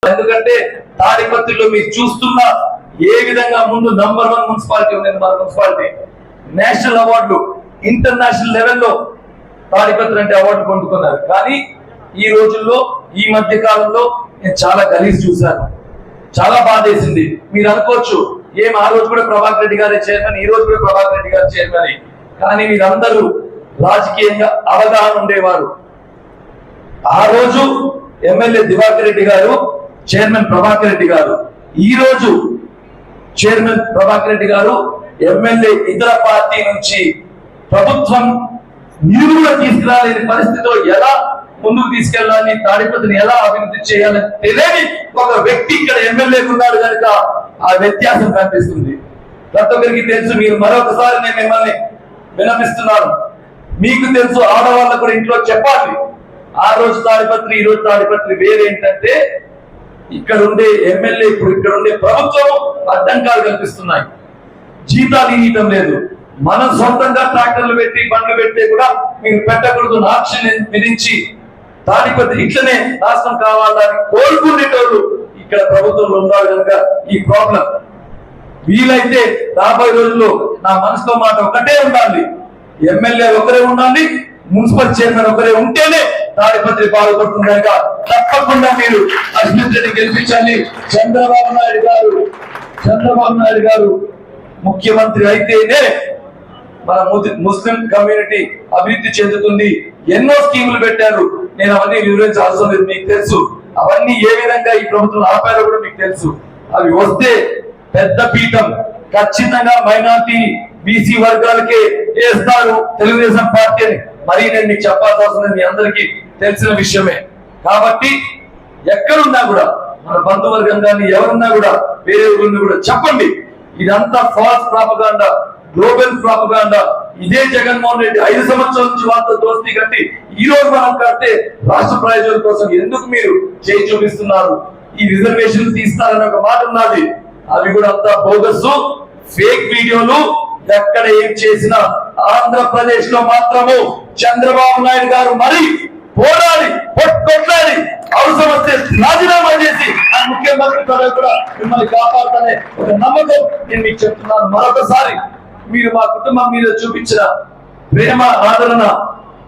ఎందుకంటే తాడిపత్రిలో మీరు చూస్తున్న ఏ విధంగా ముందు నంబర్ 1 మున్సిపాలిటీ ఉండేది మన మున్సిపాలిటీ. నేషనల్ అవార్డులు, ఇంటర్నేషనల్ లెవెల్లో తాడిపత్రి అంటే అవార్డు పొందుకున్నారు. కానీ ఈ రోజుల్లో ఈ మధ్య కాలంలో నేను చాలా గలీజ్ చూశాను, చాలా బాధేసింది. మీరు అనుకోవచ్చు ఏం ఆ రోజు కూడా ప్రభాకర్ రెడ్డి గారే చైర్మన్, ఈ రోజు కూడా ప్రభాకర్ రెడ్డి గారు చైర్మన్. కానీ మీరందరూ రాజకీయంగా అవగాహన ఉండేవారు. ఆ రోజు ఎమ్మెల్యే దివాకర్ రెడ్డి గారు, చైర్మన్ ప్రభాకర్ రెడ్డి గారు. ఈ రోజు చైర్మన్ ప్రభాకర్ రెడ్డి గారు ఎమ్మెల్యే ఇతర పార్టీ నుంచి ప్రభుత్వం నిలువుగా తీసుకురాలేని పరిస్థితిలో ఎలా ముందుకు తీసుకెళ్లాలని, తాడిపత్రిని ఎలా అభివృద్ధి చేయాలని తెలియని ఒక వ్యక్తి ఇక్కడ ఎమ్మెల్యేకు ఉన్నాడు కనుక ఆ వ్యత్యాసం కనిపిస్తుంది. ప్రతి ఒక్కరికి తెలుసు. మీరు మరొకసారి నేను మిమ్మల్ని వినపిస్తున్నాను, మీకు తెలుసు, ఆడవాళ్ళకు కూడా ఇంట్లో చెప్పాలి. ఆ రోజు తాడిపత్రి, ఈ రోజు తాడిపత్రి వేరేంటంటే ఇక్కడ ఉండే ఎమ్మెల్యే, ఇప్పుడు ఇక్కడ ఉండే ప్రభుత్వం అడ్డంకాలు కల్పిస్తున్నాయి. జీతాలు ఇవ్వటం లేదు. మనం సొంతంగా ట్రాక్టర్లు పెట్టి బండ్లు పెడితే కూడా మీరు పెట్టకూడదు ఆక్షన్ విధించి తాడిపత్రి ఇట్లనే నాశనం కావాలని కోరుకునేటోళ్ళు ఇక్కడ ప్రభుత్వంలో ఉన్నారు కనుక ఈ ప్రాబ్లం. వీలైతే రాబోయే రోజుల్లో నా మనసులో మాట ఒకటే ఉండాలి, ఎమ్మెల్యే ఒకరే ఉండాలి, మున్సిపల్ చైర్మన్ ఒకరే ఉంటేనే తాడిపత్రి బాగుపడుతుంది కనుక తప్పకుండా మీరు అశ్విత్ రెడ్డి గెలిపించాలి. చంద్రబాబు నాయుడు గారు ముఖ్యమంత్రి అయితేనే మన ముస్లిం కమ్యూనిటీ అభివృద్ధి చెందుతుంది. ఎన్నో స్కీములు పెట్టారు, నేను అవన్నీ వివరించాల్సిన లేదు, మీకు తెలుసు. అవన్నీ ఏ విధంగా ఈ ప్రభుత్వం ఆపారో కూడా మీకు తెలుసు. అవి వస్తే పెద్ద పీఠం ఖచ్చితంగా మైనార్టీ బీసీ వర్గాలకే వేస్తారు తెలుగుదేశం పార్టీ అని మరి నేను మీకు చెప్పాల్సిన అవసరం మీ అందరికీ తెలిసిన విషయమే. కాబట్టి ఎక్కడున్నా కూడా మన బంధువర్గం కానీ ఎవరున్నా కూడా వేరే ఊరిని కూడా చెప్పండి, ఇదంతా ఫాల్స్ ప్రాపగాండా, గ్లోబల్ ప్రాపగాండా. ఇదే జగన్మోహన్ రెడ్డి 5 సంవత్సరాల నుంచి వాళ్ళతో దోస్తీ కట్టి ఈ రోజు మనం కడితే రాష్ట్ర ప్రయోజనాల కోసం ఎందుకు మీరు చేయి చూపిస్తున్నారు? ఈ రిజర్వేషన్ తీస్తారని ఒక మాట ఉన్నది, అవి కూడా అంతా బోగస్ ఫేక్ వీడియోలు. ఎక్కడ ఏం చేసినా ఆంధ్రప్రదేశ్ లో మాత్రము చంద్రబాబు నాయుడు గారు మరి పోరాడి కొట్లాడి అవసరం వస్తే రాజీనామా చేసి ఆ ముఖ్యమంత్రి పదవి కూడా మిమ్మల్ని కాపాడుతానే ఒక నమ్మకం నేను మీకు చెప్తున్నాను. మరొకసారి మీరు మా కుటుంబం మీద చూపించిన ప్రేమ, ఆదరణ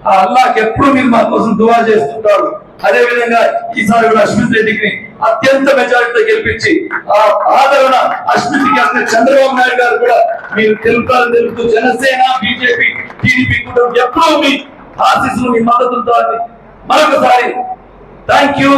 ఆ అల్లాహ్ ఎప్పుడు మీరు మా కోసం దువా చేస్తుంటారు. అదే విధంగా ఈసారి కూడా అశ్విత్ రెడ్డికి అత్యంత మెజారిటీతో గెలిపించి ఆ ఆదరణ అశ్విత్కి అంటే చంద్రబాబు నాయుడు గారు కూడా మీరు తెలుపుతూ జనసేన, బీజేపీ, టీడీపీ కూడా ఎప్పుడూ మీ ఆశీస్సులు, మీ మద్దతులతో మరొకసారి థ్యాంక్ యూ.